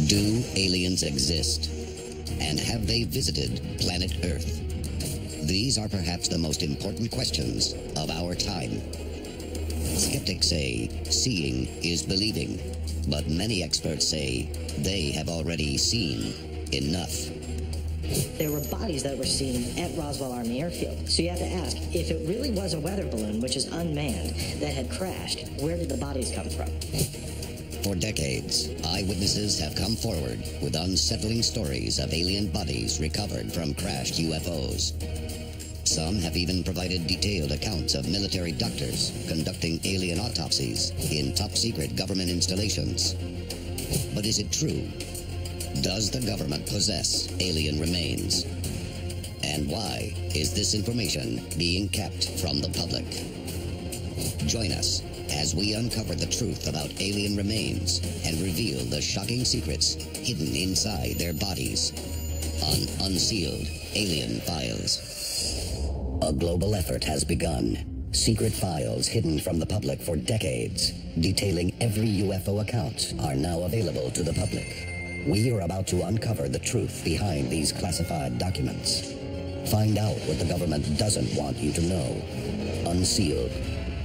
Do aliens exist? And have they visited planet Earth? These are perhaps the most important questions of our time. Skeptics say seeing is believing, but many experts say they have already seen enough. There were bodies that were seen at Roswell Army Airfield. So you have to ask, if it really was a weather balloon, which is unmanned, that had crashed, where did the bodies come from? For decades, eyewitnesses have come forward with unsettling stories of alien bodies recovered from crashed UFOs. Some have even provided detailed accounts of military doctors conducting alien autopsies in top-secret government installations. But is it true? Does the government possess alien remains? And why is this information being kept from the public? Join us as we uncover the truth about alien remains and reveal the shocking secrets hidden inside their bodies on Unsealed Alien Files. A global effort has begun. Secret files hidden from the public for decades, detailing every UFO account, are now available to the public. We are about to uncover the truth behind these classified documents. Find out what the government doesn't want you to know. Unsealed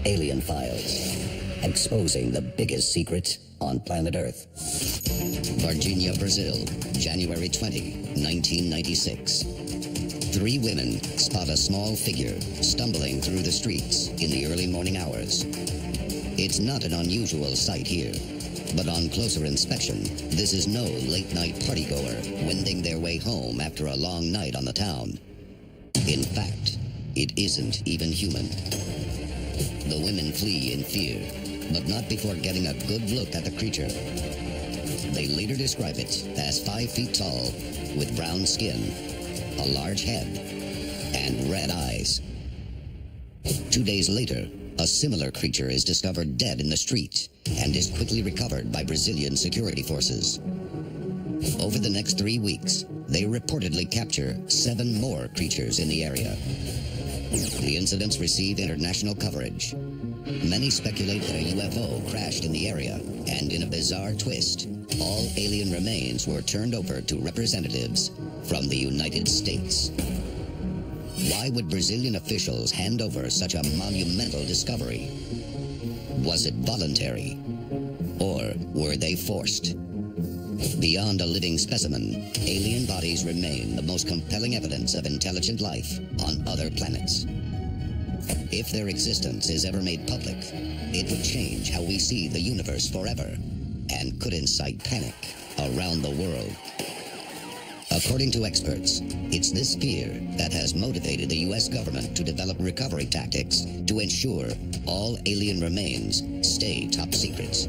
Alien Files. Exposing the biggest secret on planet Earth. Virginia, Brazil, January 20, 1996. 3 women spot a small figure stumbling through the streets in the early morning hours. It's not an unusual sight here, but on closer inspection, this is no late-night partygoer wending their way home after a long night on the town. In fact, it isn't even human. The women flee in fear, but not before getting a good look at the creature. They later describe it as 5 feet tall, with brown skin, a large head, and red eyes. 2 days later, a similar creature is discovered dead in the street and is quickly recovered by Brazilian security forces. Over the next 3 weeks, they reportedly capture 7 more creatures in the area. The incidents receive international coverage. Many speculate that a UFO crashed in the area, and in a bizarre twist, all alien remains were turned over to representatives from the United States. Why would Brazilian officials hand over such a monumental discovery? Was it voluntary? Or were they forced? Beyond a living specimen, alien bodies remain the most compelling evidence of intelligent life on other planets. If their existence is ever made public, it would change how we see the universe forever and could incite panic around the world. According to experts, it's this fear that has motivated the U.S. government to develop recovery tactics to ensure all alien remains stay top secrets.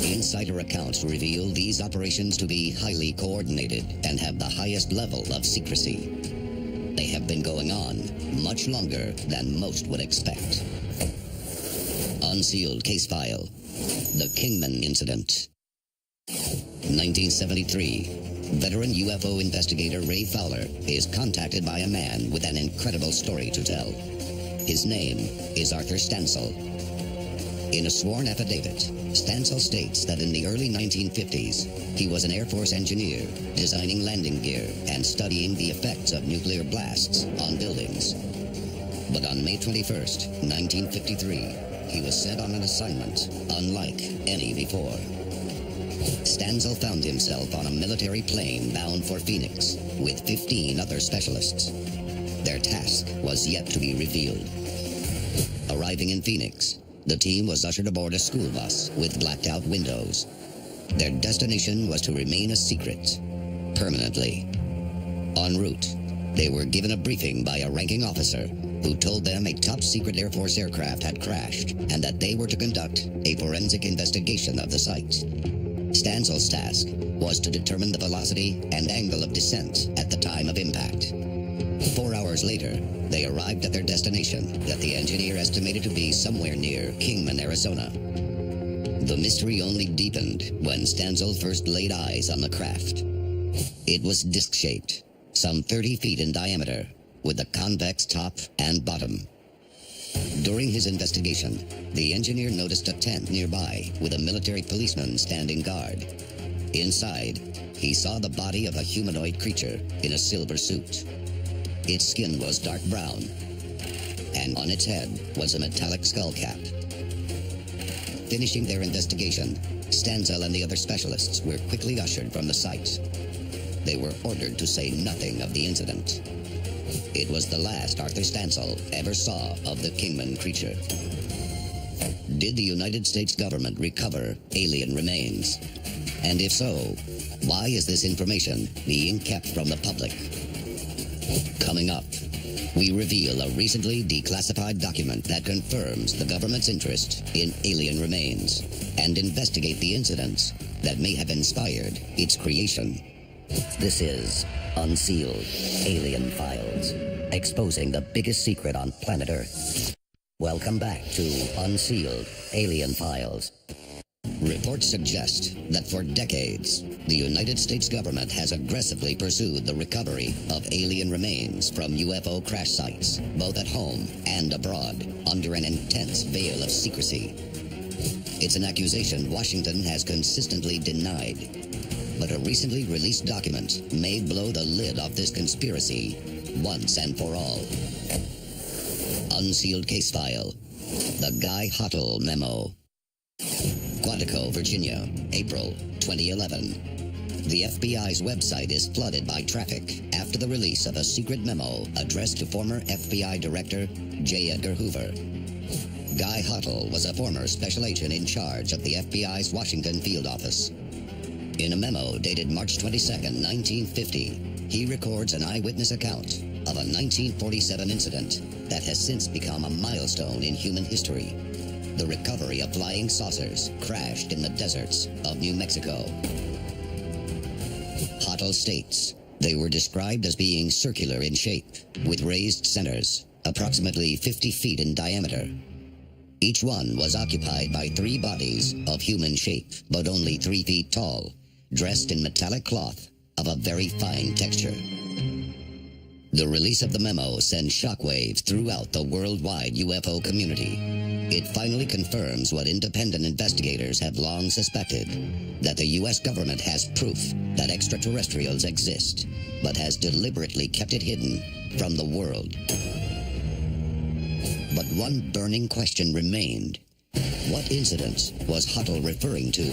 Insider accounts reveal these operations to be highly coordinated and have the highest level of secrecy. They have been going on much longer than most would expect. Unsealed case file. The Kingman Incident. 1973. Veteran UFO investigator Ray Fowler is contacted by a man with an incredible story to tell. His name is Arthur Stansel. In a sworn affidavit, Stansel states that in the early 1950s, he was an Air Force engineer designing landing gear and studying the effects of nuclear blasts on buildings. But on May 21st, 1953, he was sent on an assignment unlike any before. Stansel found himself on a military plane bound for Phoenix with 15 other specialists. Their task was yet to be revealed. Arriving in Phoenix, the team was ushered aboard a school bus with blacked-out windows. Their destination was to remain a secret, permanently. En route, they were given a briefing by a ranking officer who told them a top-secret Air Force aircraft had crashed and that they were to conduct a forensic investigation of the site. Stansel's task was to determine the velocity and angle of descent at the time of impact. 4 hours later, they arrived at their destination that the engineer estimated to be somewhere near Kingman, Arizona. The mystery only deepened when Stansel first laid eyes on the craft. It was disc-shaped, some 30 feet in diameter, with a convex top and bottom. During his investigation, the engineer noticed a tent nearby with a military policeman standing guard. Inside, he saw the body of a humanoid creature in a silver suit. Its skin was dark brown, and on its head was a metallic skull cap. Finishing their investigation, Stanzel and the other specialists were quickly ushered from the site. They were ordered to say nothing of the incident. It was the last Arthur Stanzel ever saw of the Kingman creature. Did the United States government recover alien remains? And if so, why is this information being kept from the public? Coming up, we reveal a recently declassified document that confirms the government's interest in alien remains and investigate the incidents that may have inspired its creation. This is Unsealed Alien Files, exposing the biggest secret on planet Earth. Welcome back to Unsealed Alien Files. Reports suggest that for decades, the United States government has aggressively pursued the recovery of alien remains from UFO crash sites, both at home and abroad, under an intense veil of secrecy. It's an accusation Washington has consistently denied. But a recently released document may blow the lid off this conspiracy once and for all. Unsealed Case File, The Guy Hottle Memo. Quantico, Virginia, April 2011. The FBI's website is flooded by traffic after the release of a secret memo addressed to former FBI Director J. Edgar Hoover. Guy Hottle was a former special agent in charge of the FBI's Washington field office. In a memo dated March 22, 1950, he records an eyewitness account of a 1947 incident that has since become a milestone in human history: the recovery of flying saucers crashed in the deserts of New Mexico. Hottle states they were described as being circular in shape, with raised centers, approximately 50 feet in diameter. Each one was occupied by 3 bodies of human shape, but only 3 feet tall, dressed in metallic cloth of a very fine texture. The release of the memo sends shockwaves throughout the worldwide UFO community. It finally confirms what independent investigators have long suspected, that the U.S. government has proof that extraterrestrials exist, but has deliberately kept it hidden from the world. But one burning question remained. What incident was Hottle referring to?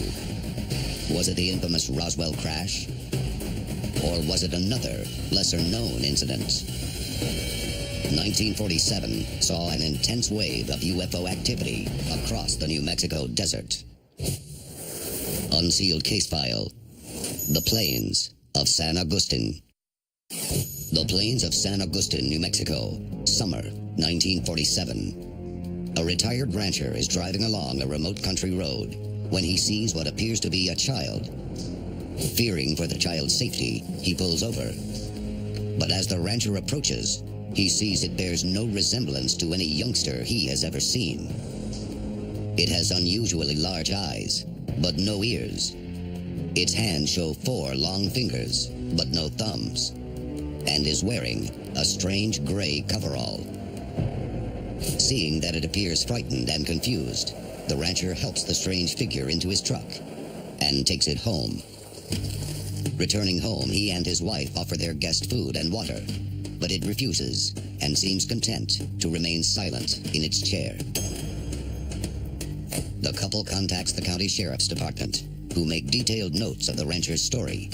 Was it the infamous Roswell crash? Or was it another, lesser-known incident? 1947 saw an intense wave of UFO activity across the New Mexico desert. Unsealed Case File, The Plains of San Agustin. The Plains of San Agustin, New Mexico, summer 1947. A retired rancher is driving along a remote country road when he sees what appears to be a child. Fearing for the child's safety, he pulls over. But as the rancher approaches, he sees it bears no resemblance to any youngster he has ever seen. It has unusually large eyes, but no ears. Its hands show 4 long fingers, but no thumbs, and is wearing a strange gray coverall. Seeing that it appears frightened and confused, the rancher helps the strange figure into his truck and takes it home. Returning home, he and his wife offer their guest food and water, but it refuses and seems content to remain silent in its chair. The couple contacts the county sheriff's department, who make detailed notes of the rancher's story.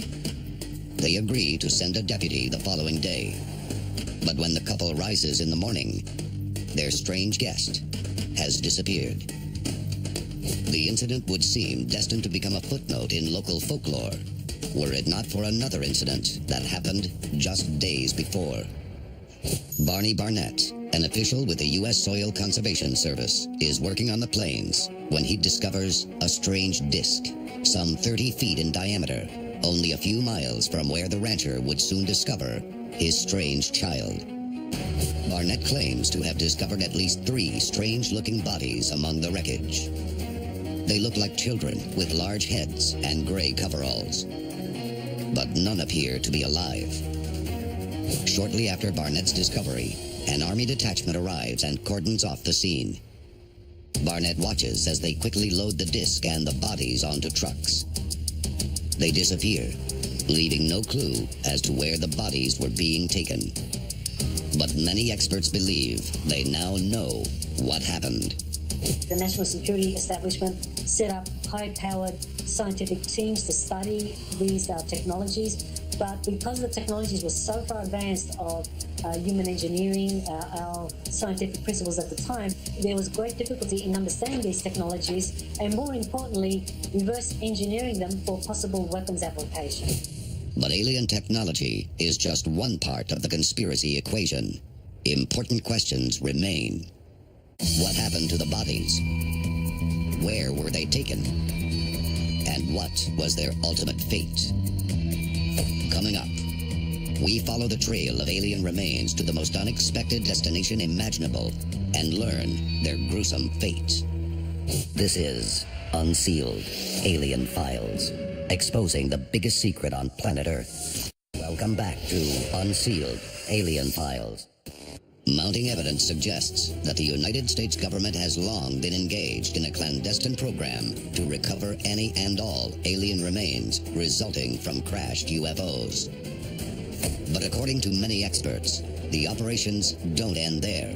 They agree to send a deputy the following day, but when the couple rises in the morning, their strange guest has disappeared. The incident would seem destined to become a footnote in local folklore, were it not for another incident that happened just days before. Barney Barnett, an official with the U.S. Soil Conservation Service, is working on the plains when he discovers a strange disc, some 30 feet in diameter, only a few miles from where the rancher would soon discover his strange child. Barnett claims to have discovered at least 3 strange-looking bodies among the wreckage. They look like children with large heads and gray coveralls, but none appear to be alive. Shortly after Barnett's discovery, an army detachment arrives and cordons off the scene. Barnett watches as they quickly load the disc and the bodies onto trucks. They disappear, leaving no clue as to where the bodies were being taken. But many experts believe they now know what happened. The National Security Establishment set up high-powered scientific teams to study these technologies, but because the technologies were so far advanced of human engineering, our scientific principles at the time, there was great difficulty in understanding these technologies and, more importantly, reverse engineering them for possible weapons application. But alien technology is just one part of the conspiracy equation. Important questions remain. What happened to the bodies? Where were they taken? And what was their ultimate fate? Coming up, we follow the trail of alien remains to the most unexpected destination imaginable and learn their gruesome fate. This is Unsealed Alien Files, exposing the biggest secret on planet Earth. Welcome back to Unsealed Alien Files. Mounting evidence suggests that the United States government has long been engaged in a clandestine program to recover any and all alien remains resulting from crashed UFOs. But according to many experts, the operations don't end there.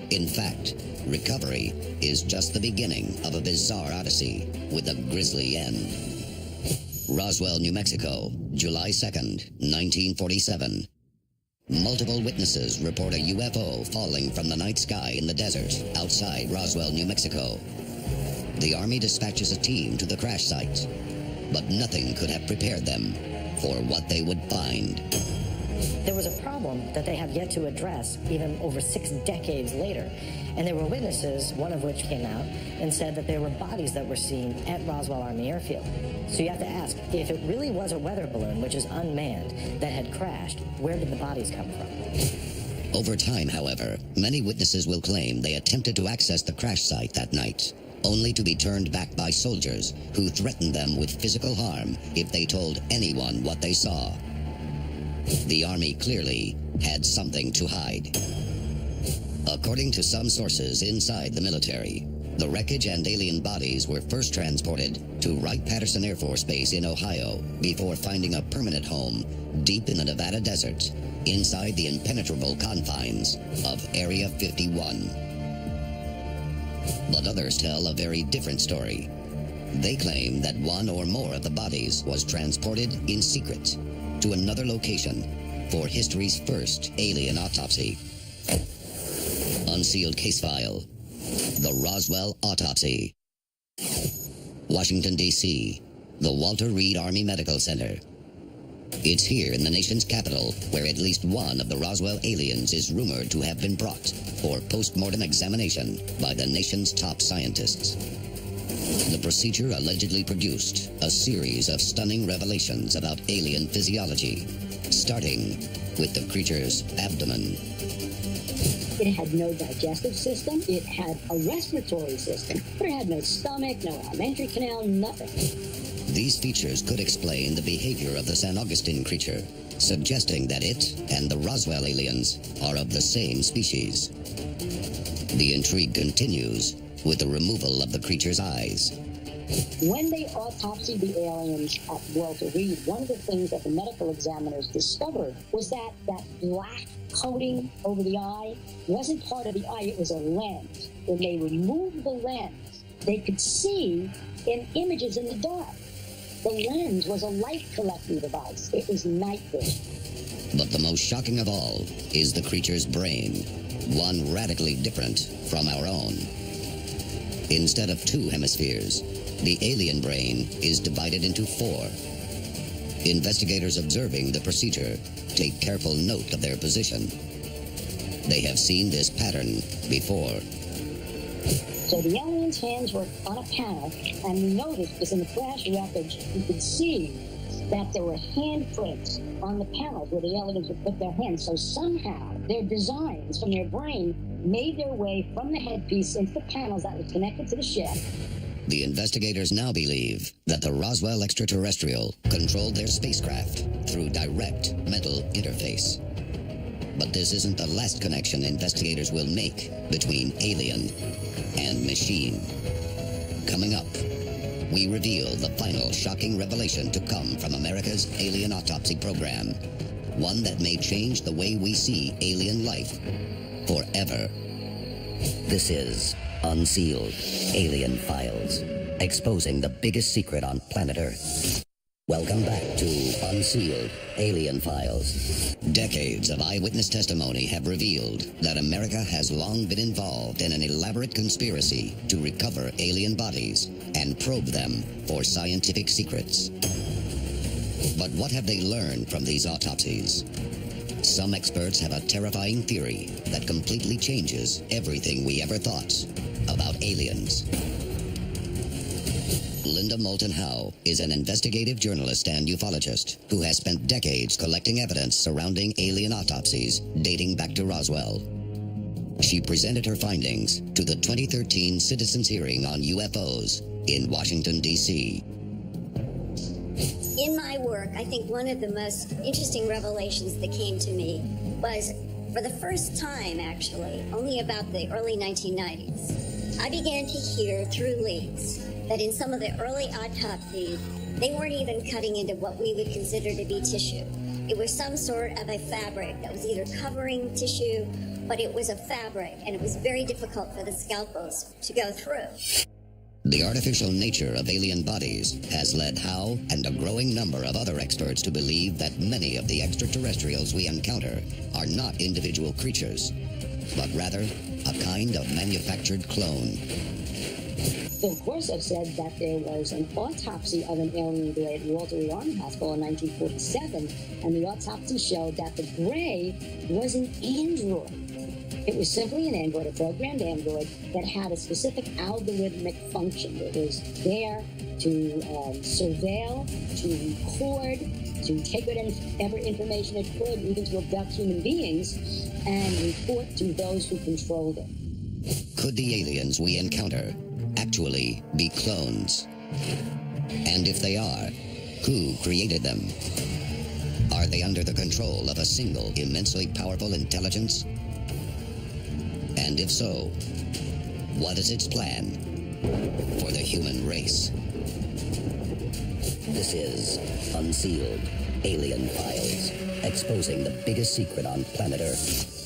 In fact, recovery is just the beginning of a bizarre odyssey with a grisly end. Roswell, New Mexico, July 2nd, 1947. Multiple witnesses report a UFO falling from the night sky in the desert outside Roswell, New Mexico. The Army dispatches a team to the crash site, but nothing could have prepared them for what they would find. There was a problem that they have yet to address even over 6 decades later. And there were witnesses, one of which came out and said that there were bodies that were seen at Roswell Army Airfield. So you have to ask, if it really was a weather balloon, which is unmanned, that had crashed, where did the bodies come from? Over time, however, many witnesses will claim they attempted to access the crash site that night, only to be turned back by soldiers who threatened them with physical harm if they told anyone what they saw. The Army clearly had something to hide. According to some sources inside the military, the wreckage and alien bodies were first transported to Wright-Patterson Air Force Base in Ohio before finding a permanent home deep in the Nevada desert inside the impenetrable confines of Area 51. But others tell a very different story. They claim that one or more of the bodies was transported in secret to another location for history's first alien autopsy. Unsealed case file. The Roswell Autopsy. Washington, D.C., the Walter Reed Army Medical Center. It's here in the nation's capital where at least one of the Roswell aliens is rumored to have been brought for post-mortem examination by the nation's top scientists. The procedure allegedly produced a series of stunning revelations about alien physiology, starting with the creature's abdomen. It had no digestive system, it had a respiratory system, but it had no stomach, no alimentary canal, nothing. These features could explain the behavior of the San Augustine creature, suggesting that it and the Roswell aliens are of the same species. The intrigue continues with the removal of the creature's eyes. When they autopsied the aliens at Walter Reed, one of the things that the medical examiners discovered was that that black coating over the eye wasn't part of the eye, it was a lens. When they removed the lens, they could see in images in the dark. The lens was a light collecting device. It was night vision. But the most shocking of all is the creature's brain, one radically different from our own. Instead of 2 hemispheres, the alien brain is divided into 4. Investigators observing the procedure take careful note of their position. They have seen this pattern before. So the aliens' hands were on a panel, and we noticed this in the crash wreckage. You could see that there were handprints on the panels where the aliens would put their hands. So somehow their designs from their brain made their way from the headpiece into the panels that was connected to the ship. The investigators now believe that the Roswell extraterrestrial controlled their spacecraft through direct mental interface. But this isn't the last connection investigators will make between alien and machine. Coming up, we reveal the final shocking revelation to come from America's alien autopsy program. One that may change the way we see alien life forever. This is Unsealed Alien Files, exposing the biggest secret on planet Earth. Welcome back to Unsealed Alien Files. Decades of eyewitness testimony have revealed that America has long been involved in an elaborate conspiracy to recover alien bodies and probe them for scientific secrets. But what have they learned from these autopsies? Some experts have a terrifying theory that completely changes everything we ever thought about aliens. Linda Moulton Howe is an investigative journalist and ufologist who has spent decades collecting evidence surrounding alien autopsies dating back to Roswell. She presented her findings to the 2013 Citizens Hearing on UFOs in Washington, D.C. In my work, I think one of the most interesting revelations that came to me was, for the first time actually, only about the early 1990s, I began to hear through leaks that in some of the early autopsies, they weren't even cutting into what we would consider to be tissue. It was some sort of a fabric that was either covering tissue, but it was a fabric, and it was very difficult for the scalpels to go through. The artificial nature of alien bodies has led Howe and a growing number of other experts to believe that many of the extraterrestrials we encounter are not individual creatures, but rather a kind of manufactured clone. Bill Corso said that there was an autopsy of an alien gray at Walter Reed Army Hospital in 1947, and the autopsy showed that the gray was an android. It was simply an android, a programmed android, that had a specific algorithmic function. It was there to surveil, to record, to take whatever information it could, even to abduct human beings, and report to those who controlled it. Could the aliens we encounter actually be clones? And if they are, who created them? Are they under the control of a single immensely powerful intelligence? And if so, what is its plan for the human race? This is Unsealed Alien Files, exposing the biggest secret on planet Earth.